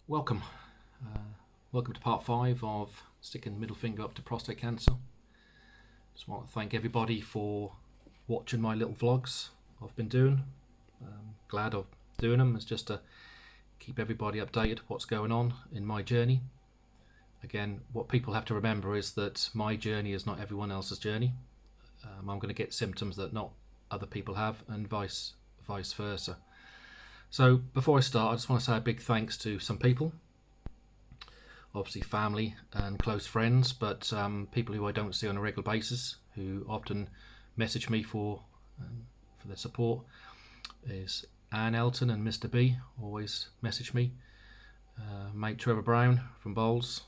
Welcome. Welcome to part 5 of sticking the middle finger up to prostate cancer. Just want to thank everybody for watching my little vlogs I've been doing. Glad of doing them. It's just to keep everybody updated what's going on in my journey. Again, what people have to remember is that my journey is not everyone else's journey. I'm going to get symptoms that not other people have, and vice versa. So before I start, I just want to say a big thanks to some people, obviously family and close friends, but people who I don't see on a regular basis, who often message me for their support, is Anne Elton and Mr. B, always message me. Mate Trevor Brown from Bowles,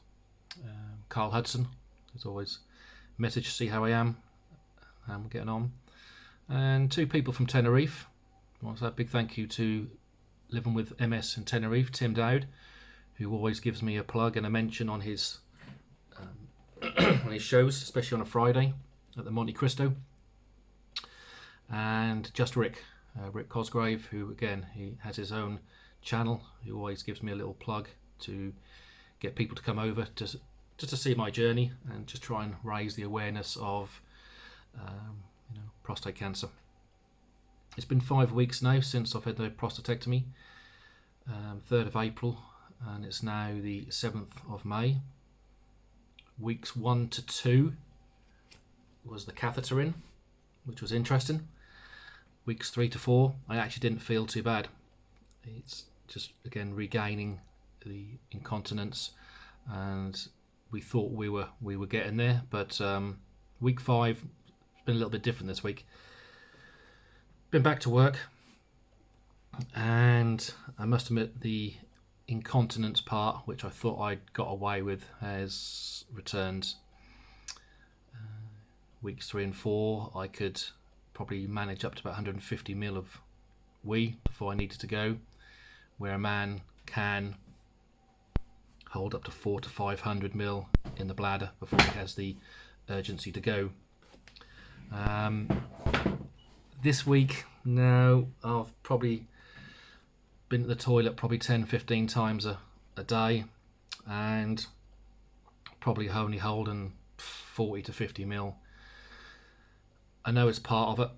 Carl Hudson, has always messaged to see how I am, how I'm getting on, and 2 people from Tenerife. I want to say a big thank you to Living with MS in Tenerife, Tim Dowd, who always gives me a plug and a mention on his on his shows, especially on a Friday at the Monte Cristo. And just Rick Cosgrave, who again, he has his own channel, who always gives me a little plug to get people to come over just to see my journey and just try and raise the awareness of prostate cancer. It's been 5 weeks now since I've had the prostatectomy, 3rd of April, and it's now the 7th of May. Weeks 1 to 2 was the catheter in, which was interesting. Weeks 3 to 4, I actually didn't feel too bad. It's just, again, regaining the incontinence, and we thought we were getting there, but week 5 has been a little bit different this week. Been back to work, and I must admit the incontinence part, which I thought I'd got away with, has returned. Weeks 3 and 4, I could probably manage up to about 150 ml of wee before I needed to go, where a man can hold up to 400 to 500 ml in the bladder before he has the urgency to go. This week, no, I've probably been at the toilet probably 10-15 times a day, and probably only holding 40 to 50 ml. I know it's part of it,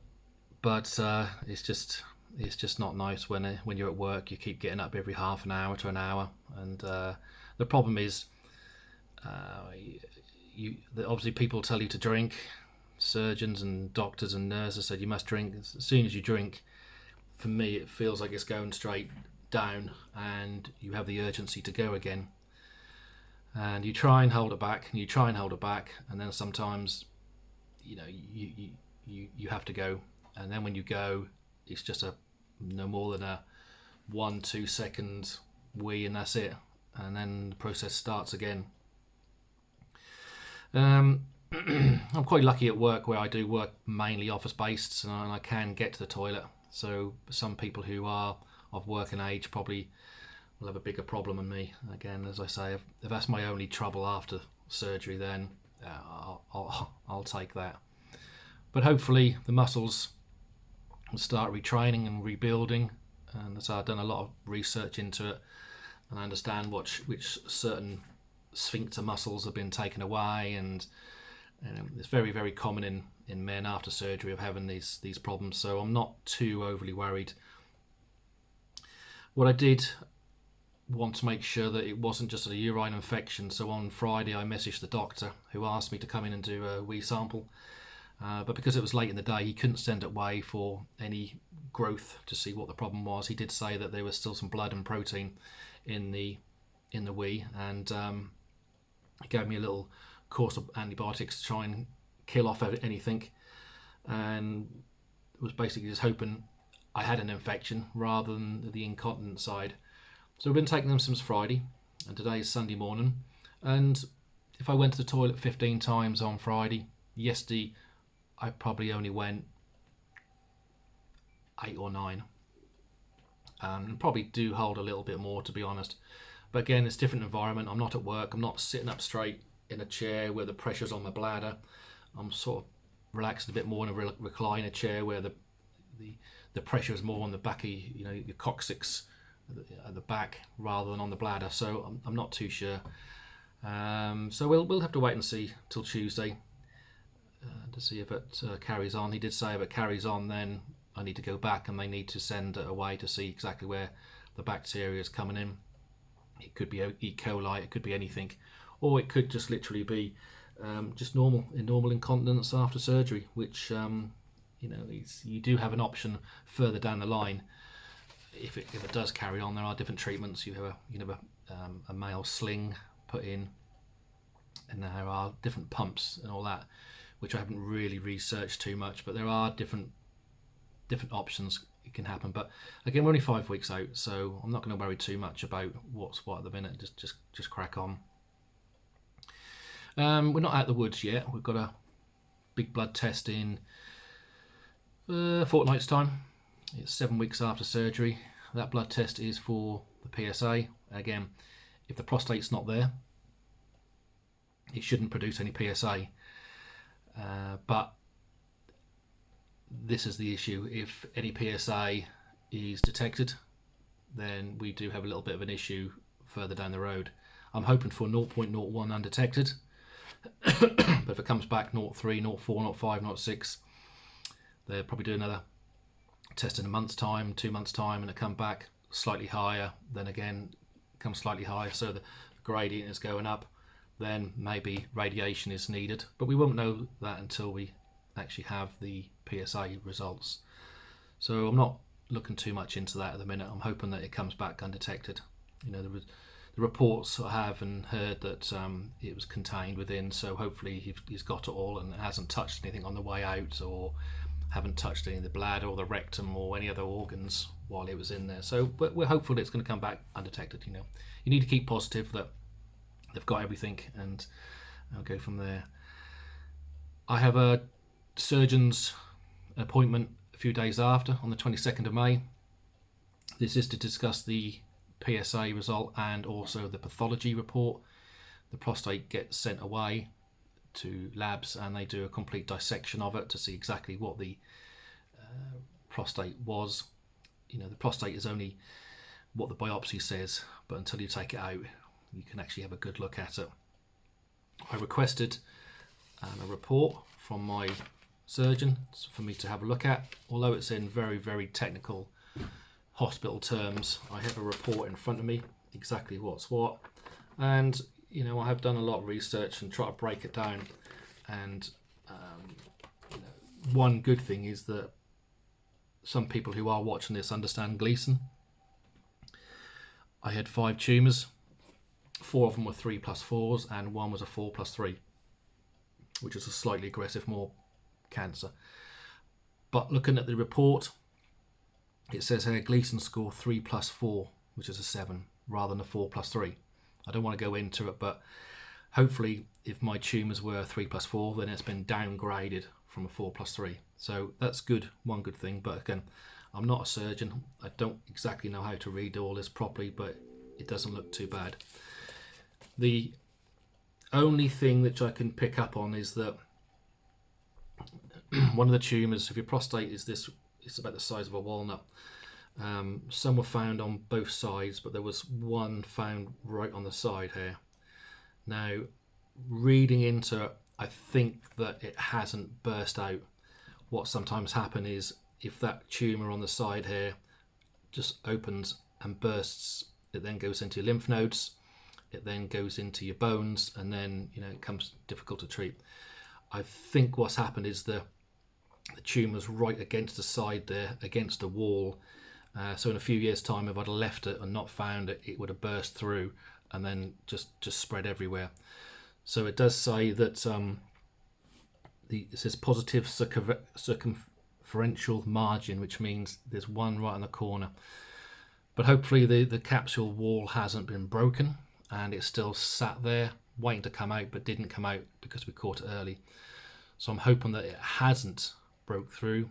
but it's just not nice when you're at work. You keep getting up every half an hour to an hour, and the problem is, obviously people tell you to drink. Surgeons and doctors and nurses said you must drink. As soon as you drink, for me it feels like it's going straight down and you have the urgency to go again, and you try and hold it back and then sometimes you have to go, and then when you go, it's just no more than a 1-2 second wee, and that's it, and then the process starts again. I'm quite lucky at work, where I do work mainly office based, and I can get to the toilet. So some people who are of working age probably will have a bigger problem than me. Again, as I say, if that's my only trouble after surgery, then I'll take that. But hopefully the muscles will start retraining and rebuilding, and so I've done a lot of research into it, and I understand which certain sphincter muscles have been taken away, and it's very, very common in men after surgery of having these problems, so I'm not too overly worried. What I did want to make sure that it wasn't just a urine infection, so on Friday I messaged the doctor, who asked me to come in and do a wee sample, but because it was late in the day, he couldn't send it away for any growth to see what the problem was. He did say that there was still some blood and protein in the wee, and he gave me a little course of antibiotics to try and kill off anything, and was basically just hoping I had an infection rather than the incontinent side. So we've been taking them since Friday, and today is Sunday morning, and if I went to the toilet 15 times on Friday, yesterday I probably only went 8 or 9, and probably do hold a little bit more, to be honest. But again, it's a different environment. I'm not at work, I'm not sitting up straight in a chair where the pressure's on my bladder. I'm sort of relaxed a bit more in a recliner chair where the pressure is more on the back of your coccyx at the back rather than on the bladder. So I'm not too sure. So we'll have to wait and see till Tuesday to see if it carries on. He did say if it carries on, then I need to go back and they need to send it away to see exactly where the bacteria is coming in. It could be E. coli, it could be anything, or it could just literally be just normal incontinence after surgery, which you do have an option further down the line. If it does carry on, there are different treatments. You have a male sling put in, and there are different pumps and all that, which I haven't really researched too much, but there are different options. It can happen, but again, we're only 5 weeks out, so I'm not going to worry too much about what's what at the minute. Just crack on. We're not out of the woods yet. We've got a big blood test in a fortnight's time. It's 7 weeks after surgery. That blood test is for the PSA. Again, if the prostate's not there, it shouldn't produce any PSA. But this is the issue. If any PSA is detected, then we do have a little bit of an issue further down the road. I'm hoping for 0.01 undetected, but if it comes back 0.3, 0.4, 0.5, 0.6, they'll probably do another test in a month's time, 2 months' time, and it come back slightly higher. Then again, comes slightly higher, so the gradient is going up. Then maybe radiation is needed, but we won't know that until we actually have the PSA results. So I'm not looking too much into that at the minute. I'm hoping that it comes back undetected. The reports I have and heard that it was contained within, so hopefully he's got it all and hasn't touched anything on the way out, or haven't touched any of the bladder or the rectum or any other organs while it was in there. So but we're hopeful that it's going to come back undetected. You need to keep positive that they've got everything, and I'll go from there. I have a surgeon's appointment a few days after, on the 22nd of May. This is to discuss the PSA result and also the pathology report. The prostate gets sent away to labs and they do a complete dissection of it to see exactly what the prostate was. The prostate is only what the biopsy says, but until you take it out, you can actually have a good look at it. I requested a report from my surgeon for me to have a look at. Although it's in very, very technical hospital terms, I have a report in front of me, exactly what's what. And I have done a lot of research and try to break it down. And one good thing is that some people who are watching this understand Gleason. I had 5 tumours. 4 of them were 3+4s and 1 was a 4+3, which is a slightly aggressive, more cancer. But looking at the report, it says here Gleason score 3+4, which is a 7, rather than a 4+3. I don't want to go into it, but hopefully if my tumours were 3+4, then it's been downgraded from a 4+3. So that's good, one good thing. But again, I'm not a surgeon. I don't exactly know how to read all this properly, but it doesn't look too bad. The only thing that I can pick up on is that one of the tumours, if your prostate is this, it's about the size of a walnut. Some were found on both sides, but there was one found right on the side here. Now, reading into it, I think that it hasn't burst out. What sometimes happens is if that tumour on the side here just opens and bursts, it then goes into your lymph nodes, it then goes into your bones, and then it becomes difficult to treat. I think what's happened is the tumour's right against the side there, against the wall. So in a few years' time, if I'd have left it and not found it, it would have burst through and then just spread everywhere. So it does say that it says positive circumferential margin, which means there's one right in the corner. But hopefully the capsule wall hasn't been broken and it's still sat there waiting to come out, but didn't come out because we caught it early. So I'm hoping that it hasn't broke through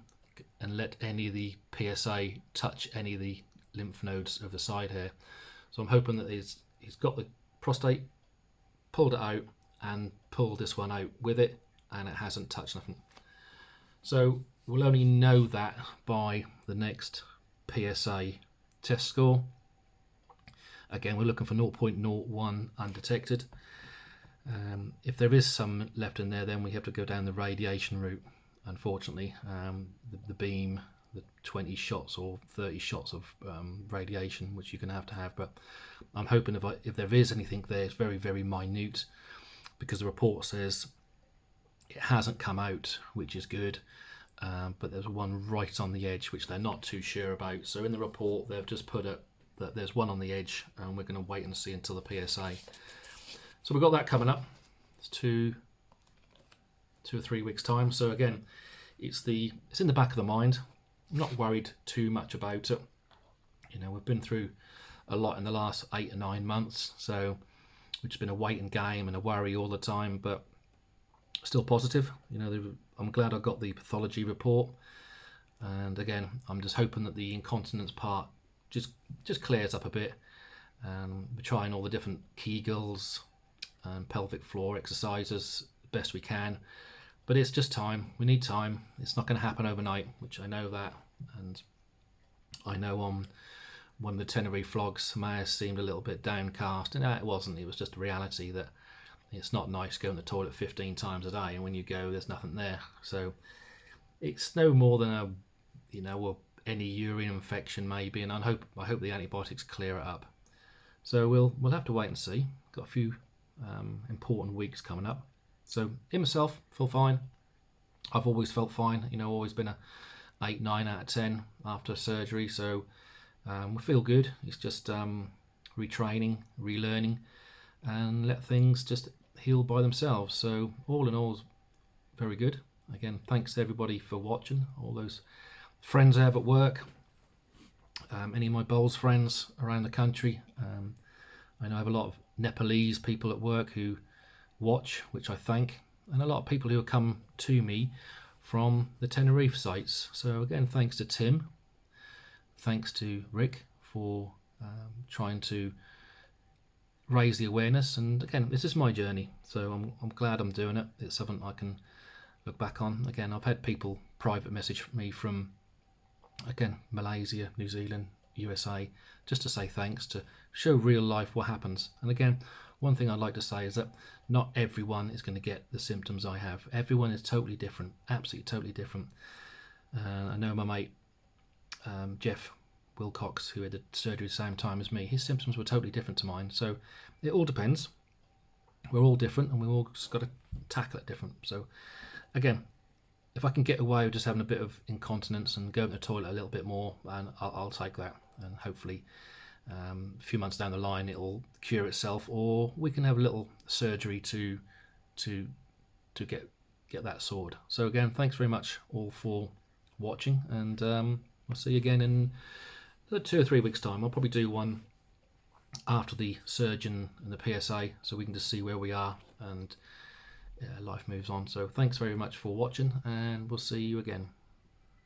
and let any of the PSA touch any of the lymph nodes of the side here. So I'm hoping that he's got the prostate, pulled it out and pulled this one out with it, and it hasn't touched nothing. So we'll only know that by the next PSA test score. Again, we're looking for 0.01 undetected. If there is some left in there, then we have to go down the radiation route. Unfortunately, the beam, the 20 shots or 30 shots of radiation, which you're going to have. But I'm hoping if there is anything there, it's very, very minute, because the report says it hasn't come out, which is good. But there's one right on the edge, which they're not too sure about. So in the report, they've just put it that there's one on the edge, and we're going to wait and see until the PSA. So we've got that coming up. It's 2 or 3 weeks time. So again, it's in the back of the mind. I'm not worried too much about it. You know, we've been through a lot in the last 8 or 9 months, so it's been a waiting game and a worry all the time, but still positive. You know, I'm glad I got the pathology report, and again, I'm just hoping that the incontinence part just clears up a bit. We're trying all the different Kegels and pelvic floor exercises best we can, but it's just time. We need time. It's not going to happen overnight, which I know that, and I know on one of the Tenerife vlogs, Maya seemed a little bit downcast, and it wasn't. It was just a reality that it's not nice going to the toilet 15 times a day, and when you go, there's nothing there. So it's no more than any urine infection maybe, and I hope the antibiotics clear it up. So we'll have to wait and see. Got a few important weeks coming up. So in myself, feel fine. I've always felt fine. You know, always been a 8, 9 out of 10 after surgery. So we feel good. It's just retraining, relearning, and let things just heal by themselves. So all in all, very good. Again, thanks to everybody for watching. All those friends I have at work, any of my bowls friends around the country. I know I have a lot of Nepalese people at work who watch, which I thank, and a lot of people who have come to me from the Tenerife sites. So again, thanks to Tim, thanks to Rick for trying to raise the awareness. And again, this is my journey, so I'm glad I'm doing it. It's something I can look back on. Again, I've had people private message me from, again, Malaysia, New Zealand, USA, just to say thanks, to show real life what happens. And again, one thing I'd like to say is that not everyone is going to get the symptoms I have. Everyone is totally different, absolutely totally different. I know my mate Jeff Wilcox, who had the surgery at the same time as me, his symptoms were totally different to mine. So it all depends. We're all different, and we've all just got to tackle it different. So again, if I can get away with just having a bit of incontinence and going to the toilet a little bit more, and I'll take that. And hopefully a few months down the line it'll cure itself, or we can have a little surgery to get that sorted. So again, thanks very much all for watching, and I'll see you again in 2 or 3 weeks time. I'll probably do one after the surgeon and the PSA, so we can just see where we are, and life moves on. So thanks very much for watching, and we'll see you again.